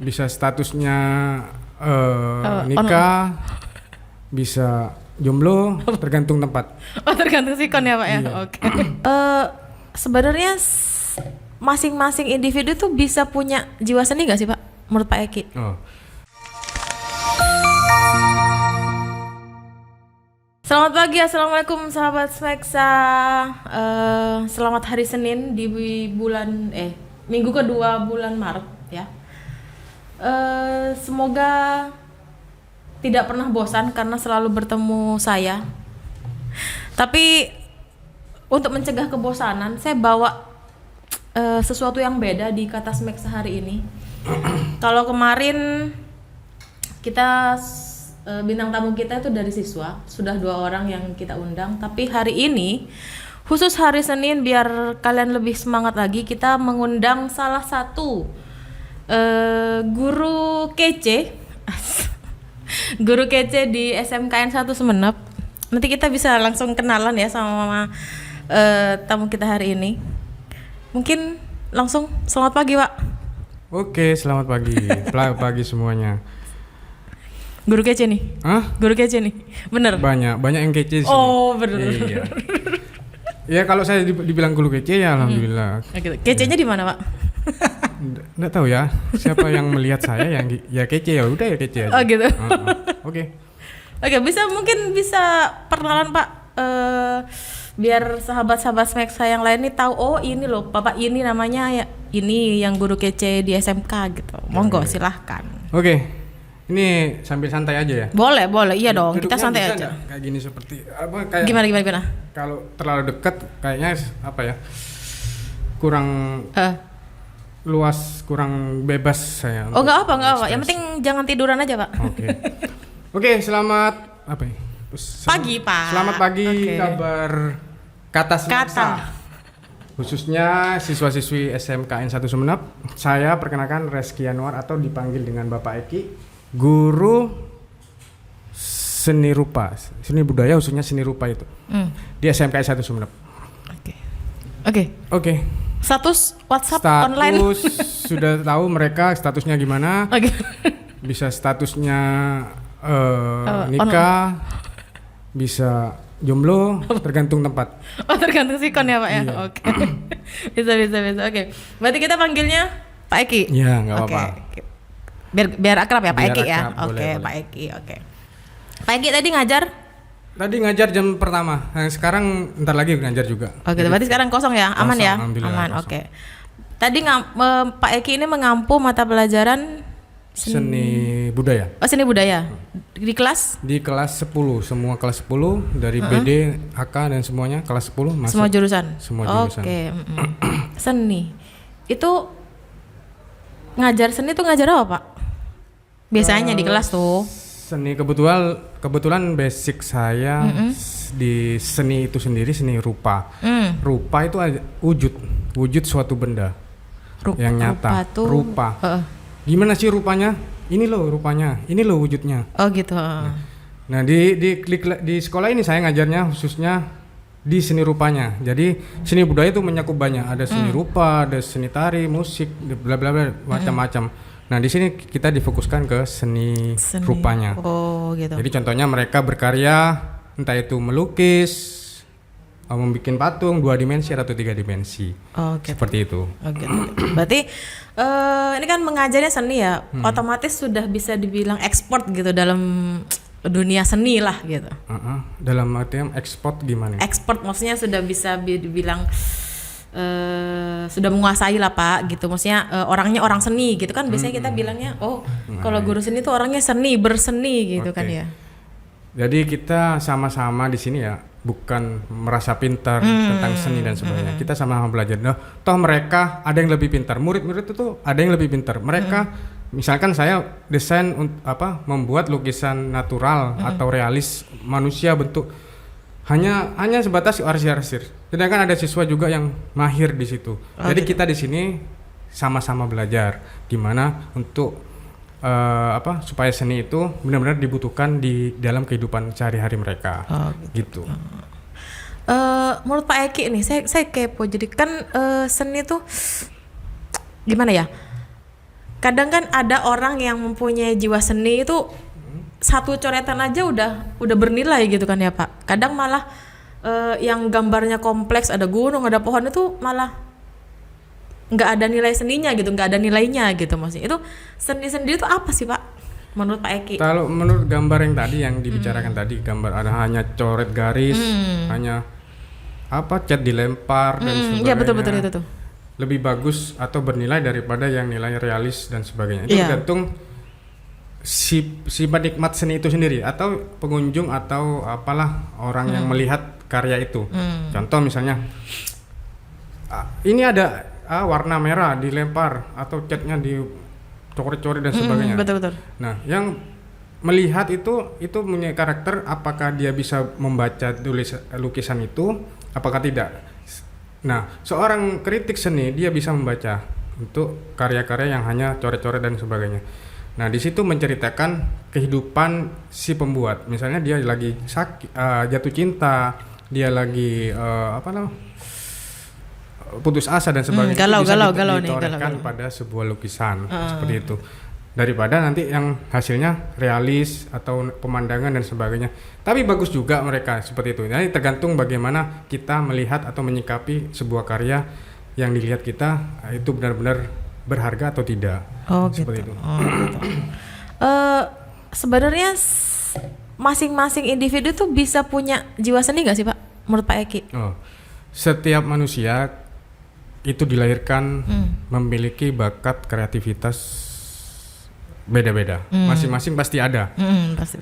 bisa statusnya nikah, bisa jomblo, tergantung tempat. Oh, tergantung sikon ya Pak ya. Iya. Oke. Sebenarnya masing-masing individu tuh bisa punya jiwa seni nggak sih Pak? Menurut Pak Eki? Oh. Selamat pagi, assalamualaikum sahabat Smeksa. Selamat hari Senin di bulan minggu kedua bulan Maret ya. Semoga tidak pernah bosan karena selalu bertemu saya. Tapi untuk mencegah kebosanan, saya bawa sesuatu yang beda di Kata Smeksa hari ini. Kalau kemarin kita bintang tamu kita itu dari siswa, sudah 2 orang yang kita undang. Tapi hari ini khusus hari Senin biar kalian lebih semangat lagi, kita mengundang salah satu guru kece guru kece di SMKN 1 Semenep. Nanti kita bisa langsung kenalan ya sama tamu kita hari ini. Mungkin langsung selamat pagi Pak. Oke, selamat pagi. Pagi semuanya. Guru kece nih. Hah? Guru kece nih. Bener? Banyak yang kece di sini. Oh, bener. Iya. Ya kalau saya dibilang guru kece ya alhamdulillah. Gitu. Kecenya di mana, Pak? Nggak tahu ya. Siapa yang melihat saya yang ya kece ya udah ya kece aja. Oh, gitu. Oke. Oke, mungkin bisa perkenalan, Pak. Biar sahabat-sahabat Smeksa yang lain nih tahu, oh ini loh, Bapak ini namanya ya ini yang guru kece di SMK gitu. Monggo silahkan. Oke. Ini sambil santai aja ya. Boleh, iya dong. Duduknya Kita santai bisa aja. Gak? Kayak gini seperti apa kayak Gimana? Kalau terlalu dekat kayaknya apa ya? Kurang luas, kurang bebas saya. Oh, enggak apa. Yang penting jangan tiduran aja, Pak. Oke, selamat apa ya? Pagi, Pak. Selamat pagi, Oke. kabar Kata Smeksa. Kata. Khususnya siswa-siswi SMKN 1 Sumenep. Saya perkenalkan Reski Anwar atau dipanggil dengan Bapak Eki, guru seni rupa, seni budaya khususnya seni rupa itu. Di SMKN 1 Sumenep. Oke. Status WhatsApp online. Sudah tahu mereka statusnya gimana? Oke. Bisa statusnya nikah, bisa jomblo, tergantung tempat. Oh, tergantung sikon ya Pak ya. Iya. Oke. Bisa. Oke. Berarti kita panggilnya Pak Eki. Iya, nggak Oke. apa-apa. Biar akrab ya Pak Biar Eki ya. akrab, Oke, boleh. Pak Eki. Oke. Pak Eki tadi ngajar? Tadi ngajar jam pertama, sekarang ntar lagi ngajar juga. Oke, berarti sekarang kosong ya, aman Kosong, ya? alhamdulillah, Aman, kosong. oke. Tadi Pak Eki ini mengampu mata pelajaran Seni budaya. Oh, seni budaya. Di kelas? Di kelas 10, semua kelas 10 dari BD, AK dan semuanya kelas 10 masuk. Semua jurusan? Semua jurusan. Oke. Seni. Itu ngajar seni tuh ngajar apa, Pak? Biasanya di kelas tuh. Seni kebetulan basic saya di seni itu sendiri seni rupa. Rupa itu wujud suatu benda yang nyata. Rupa. Gimana sih rupanya? Ini loh rupanya, ini loh wujudnya. Oh gitu. Nah di sekolah ini saya ngajarnya khususnya di seni rupanya. Jadi seni budaya itu menyakup banyak. Ada seni rupa, ada seni tari, musik, bla bla bla macam-macam. Nah di sini kita difokuskan ke seni rupanya. Oh gitu. Jadi contohnya mereka berkarya, entah itu melukis, membuat patung 2 dimensi atau 3 dimensi. Oh gitu. Seperti itu. Oh gitu. Berarti ini kan mengajarnya seni ya, otomatis sudah bisa dibilang ekspor gitu dalam dunia seni lah gitu. Dalam artian ekspor gimana? Ekspor maksudnya sudah bisa dibilang sudah menguasai lah Pak gitu, maksudnya orangnya orang seni gitu kan, biasanya kita bilangnya kalau guru seni tuh orangnya berseni gitu kan ya. Jadi kita sama-sama di sini ya, bukan merasa pintar tentang seni dan sebagainya. Kita sama-sama belajar. Nah, toh mereka ada yang lebih pintar. Murid-murid itu ada yang lebih pintar. Mereka misalkan saya desain membuat lukisan natural atau realis manusia bentuk hanya sebatas arsir-arsir. Sedangkan ada siswa juga yang mahir di situ. Jadi kita di sini sama-sama belajar gimana untuk supaya seni itu benar-benar dibutuhkan di dalam kehidupan sehari-hari mereka. Gitu. Menurut Pak Eki nih, saya kepo. Jadi kan seni tuh gimana ya? kadang kan ada orang yang mempunyai jiwa seni itu satu coretan aja udah bernilai gitu kan ya Pak. Kadang malah yang gambarnya kompleks, ada gunung, ada pohon itu malah nggak ada nilai seninya gitu, nggak ada nilainya gitu maksudnya. Itu seni sendiri itu apa sih Pak menurut Pak Eki? Kalau menurut gambar yang tadi yang dibicarakan tadi, gambar ada hanya coret garis, hanya cat dilempar dan sebagainya. Iya betul itu tuh. Lebih bagus atau bernilai daripada yang nilai realis dan sebagainya. Itu tergantung si penikmat seni itu sendiri atau pengunjung atau apalah orang yang melihat karya itu. Contoh misalnya ini ada warna merah dilempar atau catnya dicoret-coret dan sebagainya. Betul. Nah, yang melihat itu punya karakter, apakah dia bisa membaca lukisan itu, apakah tidak. Nah, seorang kritik seni dia bisa membaca untuk karya-karya yang hanya coret-coret dan sebagainya. Nah, di situ menceritakan kehidupan si pembuat. Misalnya dia lagi jatuh cinta, dia lagi putus asa dan sebagainya. Galau ditorehkan pada sebuah lukisan seperti itu. Daripada nanti yang hasilnya realis atau pemandangan dan sebagainya. Tapi bagus juga mereka seperti itu. Jadi tergantung bagaimana kita melihat atau menyikapi sebuah karya yang dilihat kita itu benar-benar berharga atau tidak. Seperti itu. Gitu. Sebenarnya masing-masing individu tuh bisa punya jiwa seni nggak sih Pak? Menurut Pak Eki? Setiap manusia itu dilahirkan memiliki bakat kreativitas beda-beda. Masing-masing pasti ada. Pasti.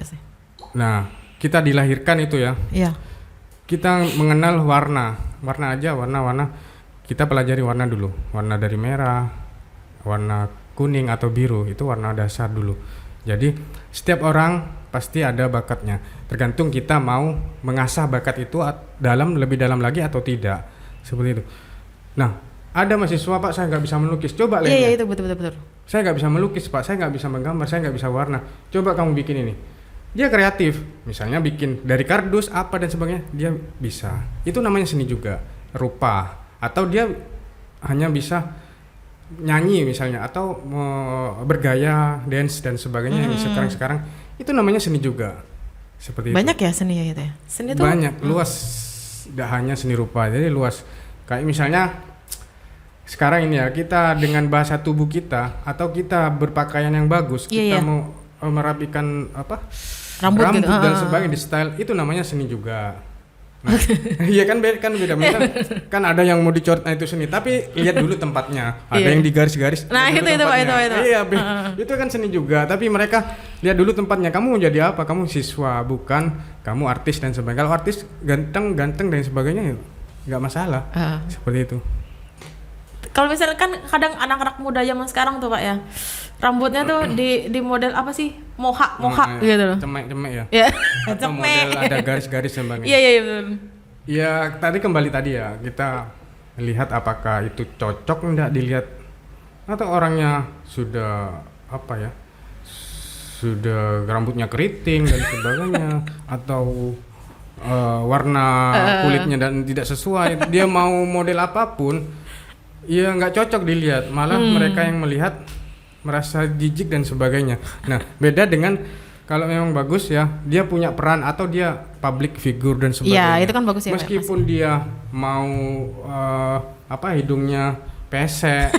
Nah, kita dilahirkan itu ya. Iya. Kita mengenal warna aja, warna. Kita pelajari warna dulu. Warna dari merah, warna kuning atau biru, itu warna dasar dulu. Jadi, setiap orang pasti ada bakatnya. Tergantung kita mau mengasah bakat itu lebih dalam lagi atau tidak. Seperti itu. Nah, ada mahasiswa, Pak, saya nggak bisa melukis. Coba lihat. Iya, itu betul. Saya nggak bisa melukis, Pak. Saya nggak bisa menggambar. Saya nggak bisa warna. Coba kamu bikin ini. Dia kreatif. Misalnya bikin dari kardus apa dan sebagainya. Dia bisa. Itu namanya seni juga. Rupa. Atau dia hanya bisa nyanyi misalnya. Atau bergaya, dance dan sebagainya. Yang sekarang itu namanya seni juga. Seperti banyak itu. Ya seni ya gitu ya. Seni itu banyak, luas. Tidak hanya seni rupa. Jadi luas. Kayak misalnya sekarang ini ya, kita dengan bahasa tubuh kita atau kita berpakaian yang bagus, kita mau merapikan rambut gitu, dan sebagainya di style, itu namanya seni juga. Nah, iya kan beda. Misal, kan ada yang mau dicoret, nah itu seni. Tapi lihat dulu tempatnya. Ada yang digaris-garis. Nah itu Pak. Iya, itu kan seni juga. Tapi mereka lihat dulu tempatnya. Kamu mau jadi apa? Kamu siswa, bukan kamu artis dan sebagainya. Kalau artis ganteng dan sebagainya, nggak masalah. Seperti itu. Kalau misalkan kadang anak-anak muda zaman sekarang tuh Pak ya, rambutnya tuh di model apa sih, mohak gitu loh. Cemek ya. Iya. Atau model ada garis-garis dan sebagainya. Iya betul. Ya kembali tadi ya, kita lihat apakah itu cocok enggak dilihat, atau orangnya sudah sudah rambutnya keriting dan sebagainya, atau warna kulitnya dan tidak sesuai, dia mau model apapun. Iya nggak cocok dilihat, malah mereka yang melihat merasa jijik dan sebagainya. Nah beda dengan kalau memang bagus ya, dia punya peran atau dia public figure dan sebagainya. Iya itu kan bagus ya. Meskipun dia mau hidungnya pesek,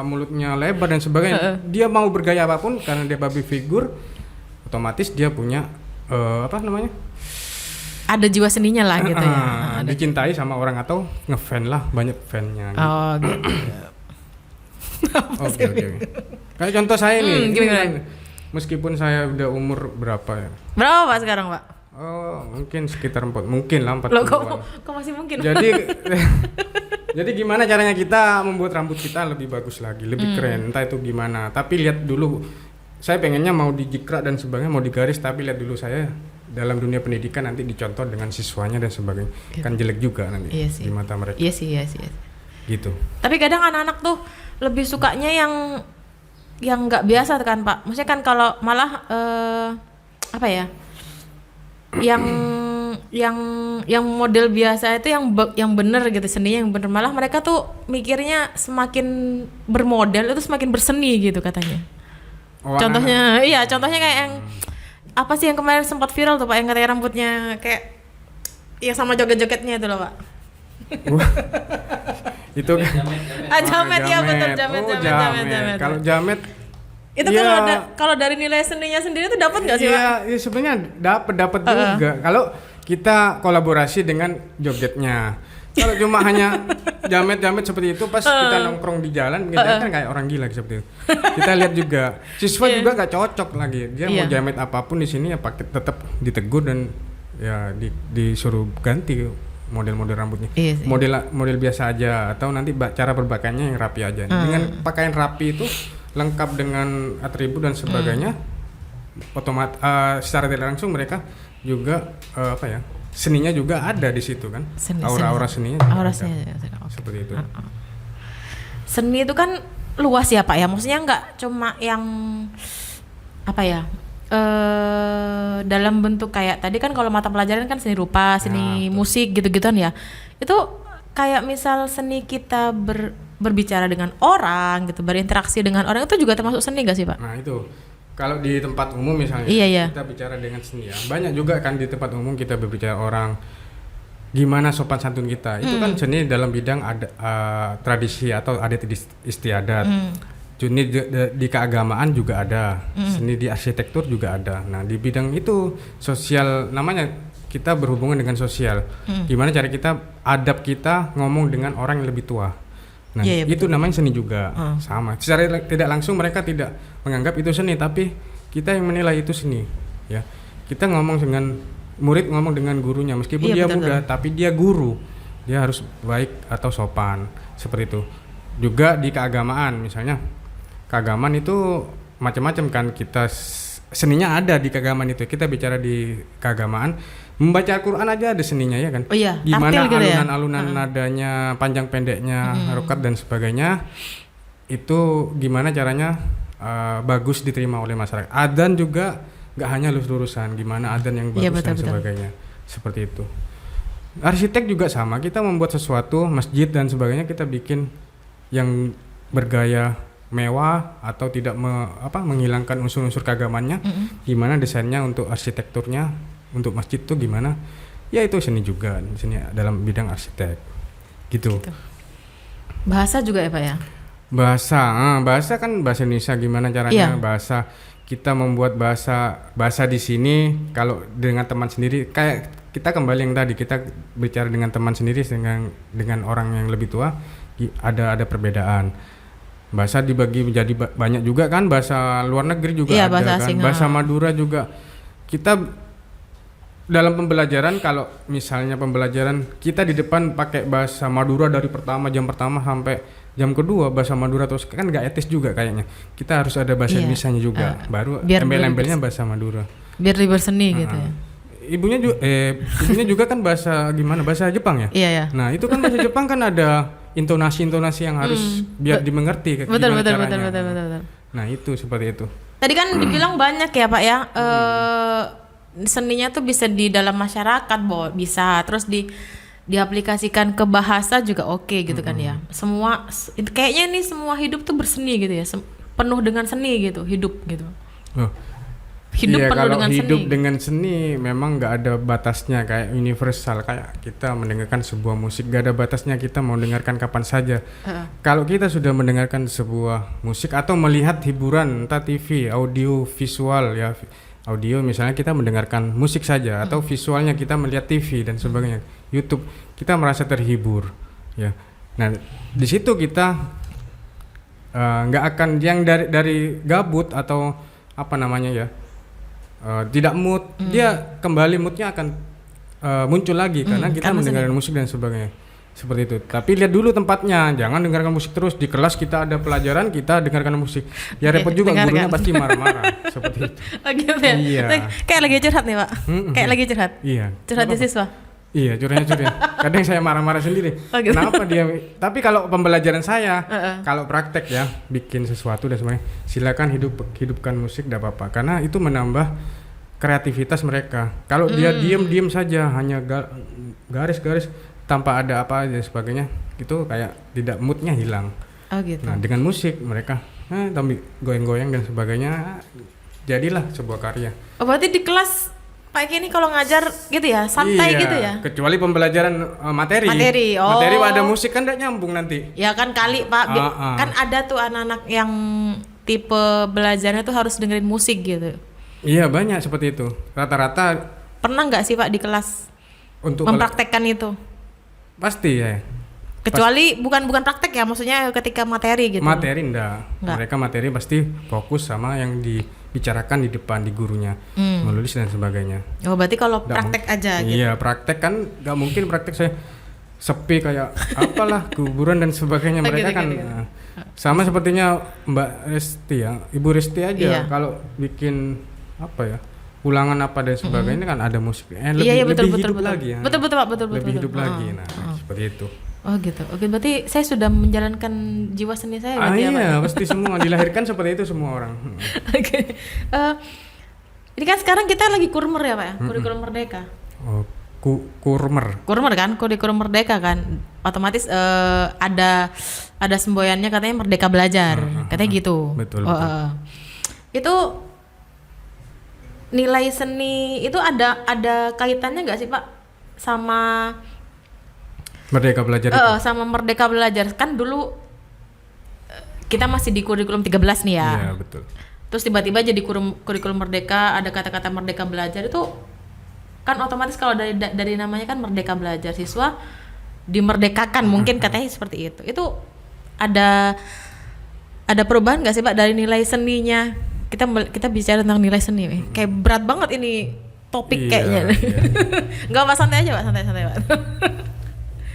mulutnya lebar dan sebagainya, dia mau bergaya apapun karena dia public figure, otomatis dia punya ada jiwa seninya lah gitu ya. Dicintai sama orang atau ngefan lah, banyak fannya gitu. Oke. Kayak contoh saya nih, meskipun saya udah umur berapa ya? Berapa Pak sekarang Pak? Mungkin sekitar 40-an. Loh kok masih mungkin? Jadi gimana caranya kita membuat rambut kita lebih bagus lagi, lebih keren, entah itu gimana. Tapi lihat dulu, saya pengennya mau dijikrak dan sebagainya, mau digaris, tapi lihat dulu saya dalam dunia pendidikan nanti dicontoh dengan siswanya dan sebagainya, kan jelek juga nanti di mata mereka. Iya sih. Gitu. Tapi kadang anak-anak tuh lebih sukanya yang nggak biasa kan Pak. Maksudnya kan kalau malah yang yang model biasa itu yang bener gitu, seninya yang bener, malah mereka tuh mikirnya semakin bermodel itu semakin berseni gitu katanya. Contohnya kayak yang apa sih yang kemarin sempat viral tuh Pak, yang katanya rambutnya kayak yang sama joget-jogetnya itu loh Pak. Itu Jamet ya, betul, jamet. Kalau jamet itu ya, kalau dari nilai seninya sendiri tuh dapat nggak sih Pak? Iya sebenarnya dapat juga kalau kita kolaborasi dengan jogetnya. Kalau cuma hanya jamet seperti itu pas kita nongkrong di jalan, kita kan kayak orang gila seperti itu. Kita lihat juga siswa juga gak cocok lagi. Dia mau jamet apapun di sini ya pakai tetap ditegur dan ya disuruh ganti model-model rambutnya. Model biasa aja atau nanti cara berpakaiannya yang rapi aja. Dengan pakaian rapi itu lengkap dengan atribut dan sebagainya, secara tidak langsung mereka juga seninya juga ada di situ kan, aura seninya seperti itu. Seni itu kan luas ya Pak ya, maksudnya nggak cuma yang dalam bentuk kayak tadi kan, kalau mata pelajaran kan seni rupa, seni musik gitu-gituan ya. Itu kayak misal seni kita berbicara dengan orang gitu, berinteraksi dengan orang, itu juga termasuk seni nggak sih Pak? Nah itu kalau di tempat umum misalnya kita bicara dengan seni ya, banyak juga kan di tempat umum kita berbicara orang gimana sopan santun kita, itu kan seni dalam bidang tradisi atau adat istiadat. Seni di keagamaan juga ada, seni di arsitektur juga ada. Nah di bidang itu sosial, namanya kita berhubungan dengan sosial. Gimana cara kita, adab kita ngomong dengan orang yang lebih tua. Nah itu namanya seni juga. Sama, secara tidak langsung mereka tidak menganggap itu seni, tapi kita yang menilai itu seni ya. Kita ngomong dengan murid, ngomong dengan gurunya, meskipun dia muda tapi dia guru, dia harus baik atau sopan, seperti itu. Juga di keagamaan, misalnya keagamaan itu macam-macam kan, kita seninya ada di keagamaan itu. Kita bicara di keagamaan, membaca Al-Quran aja ada seninya ya kan. Gimana gitu alunan-alunan nadanya, panjang pendeknya, harokat dan sebagainya, itu gimana caranya bagus diterima oleh masyarakat. Adzan juga nggak hanya lurus-lurusan, gimana adzan yang bagus dan sebagainya, seperti itu. Arsitek juga sama, kita membuat sesuatu masjid dan sebagainya, kita bikin yang bergaya mewah atau tidak menghilangkan unsur-unsur keagamannya. Gimana desainnya untuk arsitekturnya, untuk masjid tuh gimana, ya itu seni juga, seni dalam bidang arsitek gitu. Bahasa juga ya Pak ya? Bahasa kan bahasa Indonesia, gimana caranya bahasa kita membuat bahasa di sini. Kalau dengan teman sendiri, kayak kita kembali yang tadi, kita bicara dengan teman sendiri dengan orang yang lebih tua, ada perbedaan. Bahasa dibagi menjadi banyak juga kan, bahasa luar negeri juga ada bahasa kan, asing, bahasa Madura juga. Kita dalam pembelajaran, kalau misalnya pembelajaran kita di depan pakai bahasa Madura dari jam pertama sampai jam kedua bahasa Madura, terus kan nggak etis juga kayaknya. Kita harus ada bahasa Indonesianya juga, baru embel-embelnya bahasa Madura. Biar lebih berseni gitu ya. Ibunya juga kan bahasa Jepang ya? Iya. Nah itu kan bahasa Jepang kan ada intonasi yang harus biar dimengerti. Betul. Nah itu seperti itu. Tadi kan dibilang banyak ya Pak ya, seninya tuh bisa di dalam masyarakat, bisa terus diaplikasikan ke bahasa juga oke gitu kan ya. Semua kayaknya nih, semua hidup tuh berseni gitu ya, penuh dengan seni gitu, hidup gitu. Hidup penuh dengan seni. Hidup dengan seni memang nggak ada batasnya, kayak universal, kayak kita mendengarkan sebuah musik nggak ada batasnya, kita mau dengarkan kapan saja. Kalau kita sudah mendengarkan sebuah musik atau melihat hiburan, entah TV, audio, visual ya. Audio misalnya kita mendengarkan musik saja, atau visualnya kita melihat TV dan sebagainya, YouTube, kita merasa terhibur ya. Nah di situ kita nggak akan yang dari gabut atau tidak mood, dia kembali moodnya akan muncul lagi karena kita mendengarkan musik dan sebagainya, seperti itu. Tapi lihat dulu tempatnya, jangan dengarkan musik terus. Di kelas kita ada pelajaran, kita dengarkan musik, ya repot juga, gurunya pasti marah-marah. Seperti itu. Oh gitu ya? Iya. Kayak lagi curhat nih Pak. Kayak lagi curhat. Iya. Curhat di siswa. Iya, curhatnya. Kadang saya marah-marah sendiri. Gitu. Kenapa dia? Tapi kalau pembelajaran saya, kalau praktek ya, bikin sesuatu dan sebagainya, silakan hidupkan musik, tidak apa-apa. Karena itu menambah kreativitas mereka. Kalau dia diem saja hanya garis-garis tanpa ada apa dan sebagainya, itu kayak tidak moodnya hilang. Oh gitu. Nah dengan musik mereka tapi goyang-goyang dan sebagainya, jadilah sebuah karya. Oh, berarti di kelas Pak Eki ini kalau ngajar gitu ya, santai Iya, gitu ya? kecuali pembelajaran materi. Materi, oh. Materi ada musik kan tidak nyambung nanti. Ya kan kali Pak, kan ada tuh anak-anak yang tipe belajarnya tuh harus dengerin musik gitu. Iya banyak seperti itu. Rata-rata Pernah nggak sih Pak di kelas untuk mempraktekkan itu? pasti ya. Kecuali bukan praktek ya, maksudnya ketika materi gitu. Materi enggak. Mereka materi pasti fokus sama yang dibicarakan di depan di gurunya, menulis dan sebagainya. Oh berarti kalau praktek aja gitu. Iya praktek kan nggak mungkin praktek saya sepi kayak apalah kuburan dan sebagainya. Mereka kan sama sepertinya Mbak Resti ya, Ibu Resti aja kalau bikin apa ya ulangan apa dan sebagainya kan ada musik lebih hidup lagi ya. Betul Pak, betul. Lebih hidup lagi. Nah seperti itu. Oh gitu. Oke, berarti saya sudah menjalankan jiwa seni saya berarti ya Pak? Iya, pasti semua dilahirkan seperti itu semua orang. Oke. Ini kan sekarang kita lagi kurmer ya Pak ya, kurikulum merdeka. Oh, kurmer. Kurmer kan, kurikulum merdeka kan. Otomatis ada semboyannya katanya merdeka belajar, katanya gitu. Betul. Itu nilai seni itu ada kaitannya nggak sih Pak sama Merdeka Belajar itu? Sama Merdeka Belajar kan dulu kita masih di kurikulum 13 nih ya. Iya betul. Terus tiba-tiba jadi kurikulum Merdeka ada kata-kata Merdeka Belajar, itu kan otomatis kalau dari namanya kan Merdeka Belajar, siswa dimerdekakan mungkin katanya seperti itu. Itu ada perubahan nggak sih Pak dari nilai seninya? Kita bicara tentang nilai seni, kayak berat banget ini topik kayaknya. Iya. Nggak Pak, santai aja Pak, santai Pak.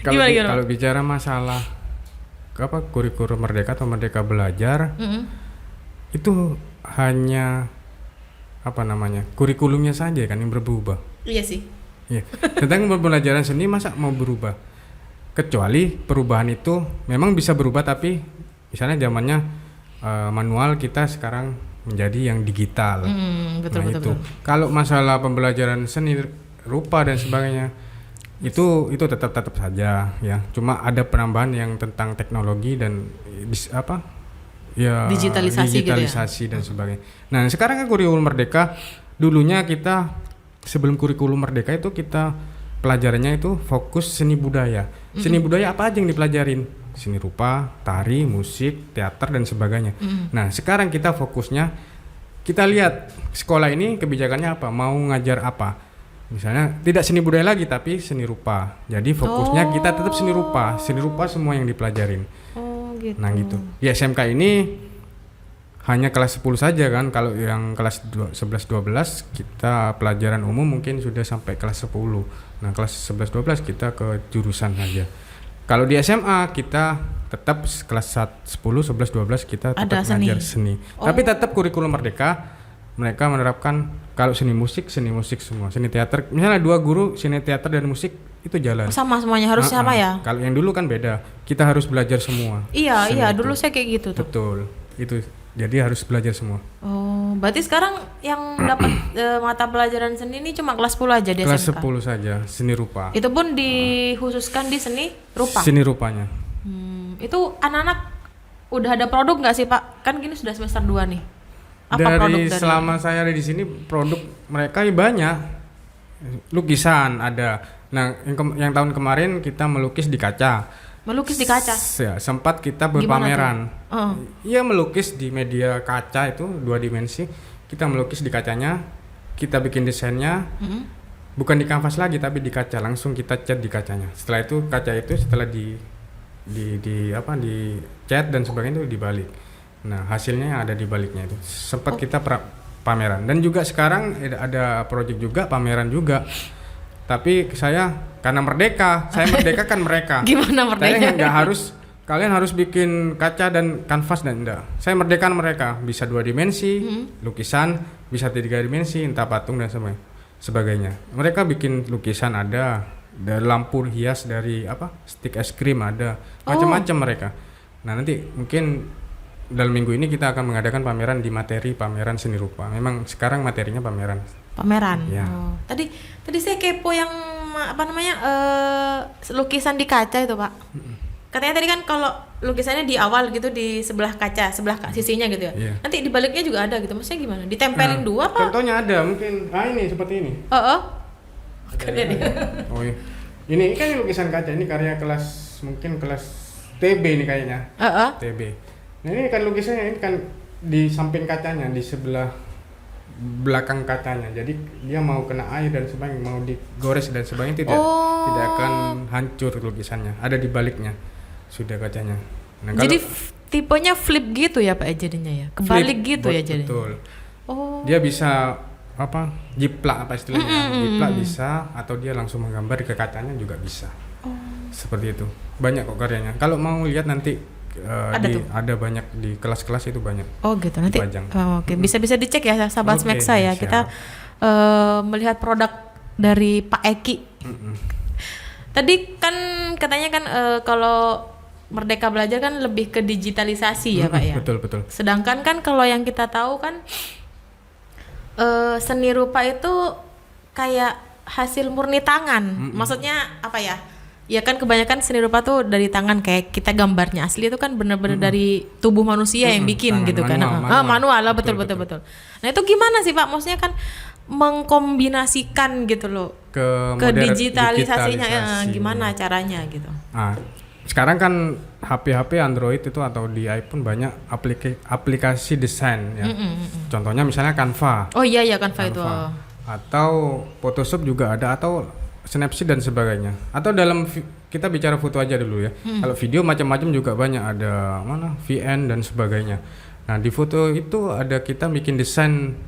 Kalau bicara masalah kurikulum merdeka atau Merdeka Belajar, itu hanya kurikulumnya saja kan yang berubah. Iya sih. Iya. Tentang pembelajaran seni masa mau berubah? Kecuali perubahan itu memang bisa berubah, tapi misalnya zamannya manual, kita sekarang menjadi yang digital. Betul. Kalau masalah pembelajaran seni rupa dan sebagainya, itu tetap saja ya, cuma ada penambahan yang tentang teknologi dan digitalisasi gitu ya? Dan sebagainya. Nah sekarang kan kurikulum merdeka, dulunya kita sebelum kurikulum merdeka itu kita pelajarannya itu fokus seni budaya. Seni budaya apa aja yang dipelajarin? Seni rupa, tari, musik, teater dan sebagainya. Nah sekarang kita fokusnya, kita lihat sekolah ini kebijakannya apa, mau ngajar apa. Misalnya tidak seni budaya lagi tapi seni rupa. Jadi fokusnya kita tetap seni rupa semua yang dipelajarin. Oh gitu. Nah gitu. Di SMK ini hanya kelas 10 saja kan. Kalau yang kelas 11 12 kita pelajaran umum mungkin sudah sampai kelas 10. Nah, kelas 11 12 kita ke jurusan saja. Kalau di SMA kita tetap kelas 10 11 12 kita tetap belajar seni. Tapi tetap kurikulum merdeka mereka menerapkan kalau seni musik semua, seni teater misalnya 2 guru seni teater dan musik itu jalan sama semuanya harus sama ya. Kalau yang dulu kan beda, kita harus belajar semua. Iya dulu saya kayak gitu tuh. Betul itu, jadi harus belajar semua. Oh berarti sekarang yang dapat mata pelajaran seni ini cuma kelas 10 aja di kelas SMK? 10 saja seni rupa. Itu pun dikhususkan di seni rupa? Seni rupanya. Itu anak-anak udah ada produk nggak sih Pak? Kan gini sudah semester 2 nih. Apa dari selama saya ada di sini produk mereka banyak. Lukisan ada. Nah, yang tahun kemarin kita melukis di kaca. Melukis di kaca? Ya, sempat kita berpameran. Iya, melukis di media kaca itu 2 dimensi. Kita melukis di kacanya, kita bikin desainnya. Bukan di kanvas lagi tapi di kaca, langsung kita cat di kacanya. Setelah itu kaca itu setelah di cat dan sebagainya itu dibalik. Nah hasilnya ada di baliknya itu. Sempat kita pameran dan juga sekarang ada proyek juga pameran juga. Tapi saya karena merdeka, saya merdekakan mereka. Gimana merdeka? Saya nggak harus, kalian harus bikin kaca dan kanvas dan enggak. Saya merdekakan mereka, bisa 2 dimensi, lukisan, bisa 3 dimensi, entah patung dan sebagainya. Mereka bikin lukisan ada lampu hias dari stik es krim ada, macam-macam mereka. Nah nanti mungkin dalam minggu ini kita akan mengadakan pameran di materi pameran seni rupa. Memang sekarang materinya pameran. Pameran. Ya. Oh. Tadi saya kepo yang apa namanya lukisan di kaca itu, Pak. Katanya tadi kan kalau lukisannya di awal gitu di sebelah kaca, sisinya gitu ya. Iya. Nanti di baliknya juga ada gitu. Maksudnya gimana? Ditempelin dua apa? Contohnya ada mungkin ini seperti ini. Keren ya. Oh iya. Ini kan lukisan kaca, ini karya mungkin kelas TB nih kayaknya. TB. Nah ini kan lukisannya ini kan di samping kacanya, di sebelah belakang kacanya. Jadi dia mau kena air dan sebagainya, mau digores dan sebagainya tidak akan hancur lukisannya. Ada di baliknya sudah kacanya. Nah, jadi tipenya flip gitu ya Pak jadinya ya. Kebalik gitu ya jadinya. Betul. Oh. Dia bisa jiplak apa istilahnya? Jiplak bisa atau dia langsung menggambar ke kacanya juga bisa. Seperti itu. Banyak kok karyanya. Kalau mau lihat nanti ada banyak di kelas-kelas itu banyak. Oh gitu nanti. Oke. Bisa dicek ya sahabat Smeksa ya. Siap. Kita melihat produk dari Pak Eki. Tadi kan katanya kan kalau Merdeka Belajar kan lebih ke digitalisasi ya Pak ya. Betul. Sedangkan kan kalau yang kita tahu kan seni rupa itu kayak hasil murni tangan. Maksudnya apa ya? Ya kan kebanyakan seni rupa tuh dari tangan, kayak kita gambarnya asli itu kan benar-benar dari tubuh manusia yang bikin tangan, gitu kan. Manual lah betul. Nah itu gimana sih Pak? Maksudnya kan mengkombinasikan gitu loh ke digitalisasinya gimana caranya gitu. Sekarang kan HP Android itu atau di iPhone banyak aplikasi desain ya. Contohnya misalnya Canva. Oh iya Canva itu. Atau Photoshop juga ada, atau Snapseed dan sebagainya. Atau dalam kita bicara foto aja dulu ya. Kalau video macam-macam juga banyak, ada VN dan sebagainya. Nah, di foto itu ada kita bikin desain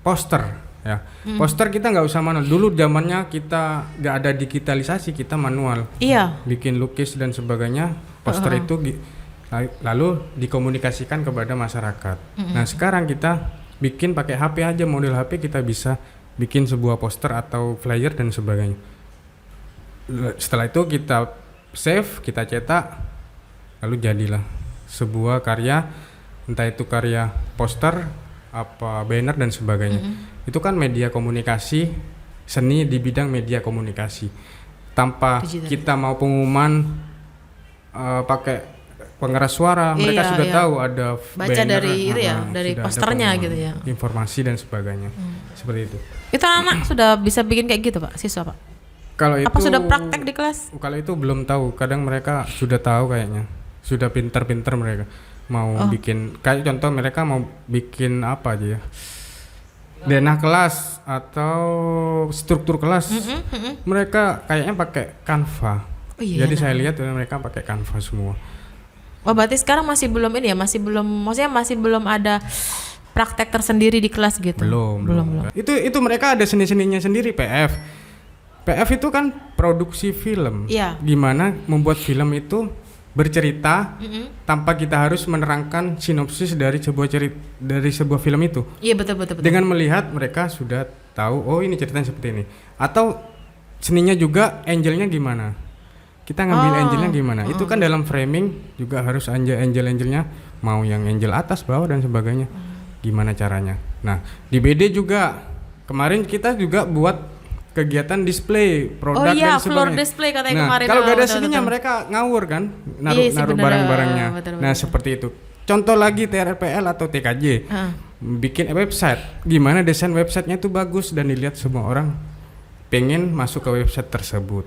poster ya. Poster kita nggak usah manual. Dulu zamannya kita nggak ada digitalisasi, kita manual. Iya. Bikin lukis dan sebagainya. Poster itu lalu dikomunikasikan kepada masyarakat. Nah, sekarang kita bikin pakai HP aja, model HP kita bisa bikin sebuah poster atau flyer dan sebagainya. Setelah itu kita save, kita cetak, lalu jadilah sebuah karya, entah itu karya poster, apa banner dan sebagainya. Itu kan media komunikasi, seni di bidang media komunikasi. Tanpa kita mau pengumuman pakai pengeras suara, mereka sudah tahu ada baca banner, dari posternya gitu ya. Informasi dan sebagainya. Seperti itu. Itu anak sudah bisa bikin kayak gitu Pak, siswa Pak? Kalau itu sudah praktek di kelas? Kalau itu belum tahu, kadang mereka sudah tahu kayaknya. Sudah pintar-pintar mereka. Mau bikin kayak contoh mereka mau bikin apa aja ya. Denah kelas atau struktur kelas. Mereka kayaknya pakai Canva. Jadi saya lihat mereka pakai Canva semua. Oh, berarti sekarang masih belum ini ya, masih belum ada praktek tersendiri di kelas gitu. Belum. Itu mereka ada seni-seninya sendiri, PF. PF itu kan produksi film. Iya. Gimana membuat film itu bercerita tanpa kita harus menerangkan sinopsis dari sebuah film itu. Iya, betul. Dengan melihat mereka sudah tahu, oh ini ceritanya seperti ini. Atau seninya juga angelnya gimana? Kita ngambil angelnya gimana? Itu kan dalam framing juga harus angelnya mau yang angel atas, bawah dan sebagainya. Gimana caranya? Nah, di BD juga kemarin kita juga buat kegiatan display produk dan sebagainya. Floor display katanya kemarin. Kalau gak ada seninya mereka ngawur kan, naruh barang-barangnya. Betul. Seperti itu. Contoh lagi TRPL atau TKJ, bikin website. Gimana desain websitenya itu bagus dan dilihat semua orang pengen masuk ke website tersebut.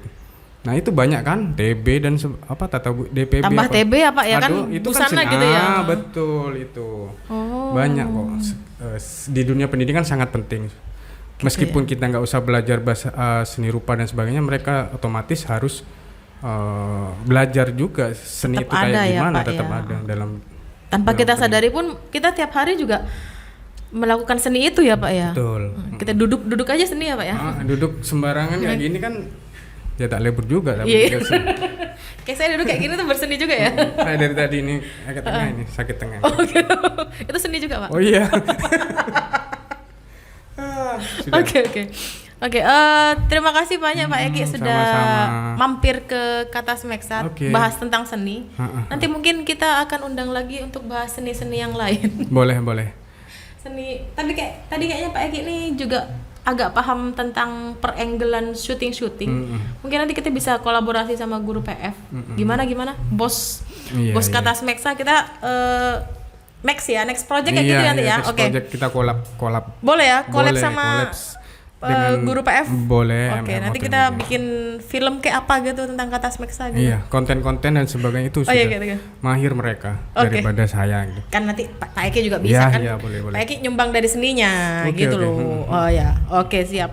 Nah itu banyak kan, TB dan DPB. Tambah apa? TB apa ya kan? Itu busana kan gitu ya. Betul itu. Banyak kok. Di dunia pendidikan sangat penting. Meskipun kita nggak usah belajar bahasa seni rupa dan sebagainya, mereka otomatis harus belajar juga seni tetap itu kayak gimana, tetap ada dalam. Tanpa kita sadari pun kita tiap hari juga melakukan seni itu ya Pak ya. Betul. Kita duduk aja seni ya Pak ya. Duduk sembarangan kayak gini kan ya tak lebur juga. Kayak saya duduk kayak gini tuh berseni juga ya. Saya dari tadi ini agak tengah ini sakit tengah. Itu seni juga Pak. Oh iya. Oke. Oke, terima kasih banyak Pak Eki sudah sama-sama. mampir ke Kata Smeksa Oke. bahas tentang seni. Nanti mungkin kita akan undang lagi untuk bahas seni-seni yang lain. Boleh. Seni, tapi tadi kayaknya Pak Eki ini juga agak paham tentang perenggelan syuting. Mungkin nanti kita bisa kolaborasi sama guru PF. Gimana? Bos Iya. Kata Smeksa kita next project kayak gitu nanti ya. Next Oke. project kita collab. Boleh ya, collab Boleh, sama dengan guru PF. Boleh. Oke, MM nanti Hotel kita juga. bikin film kayak apa gitu tentang Kata Smeksa gitu. Iya, konten-konten dan sebagainya itu Oh, sudah iya, gitu. mahir mereka Oke. daripada saya gitu. Kan nanti Pak Eki juga bisa Iya, kan? iya, boleh. Pak Eki nyumbang dari seninya Oke, gitu oke. loh. Oh ya, oke siap.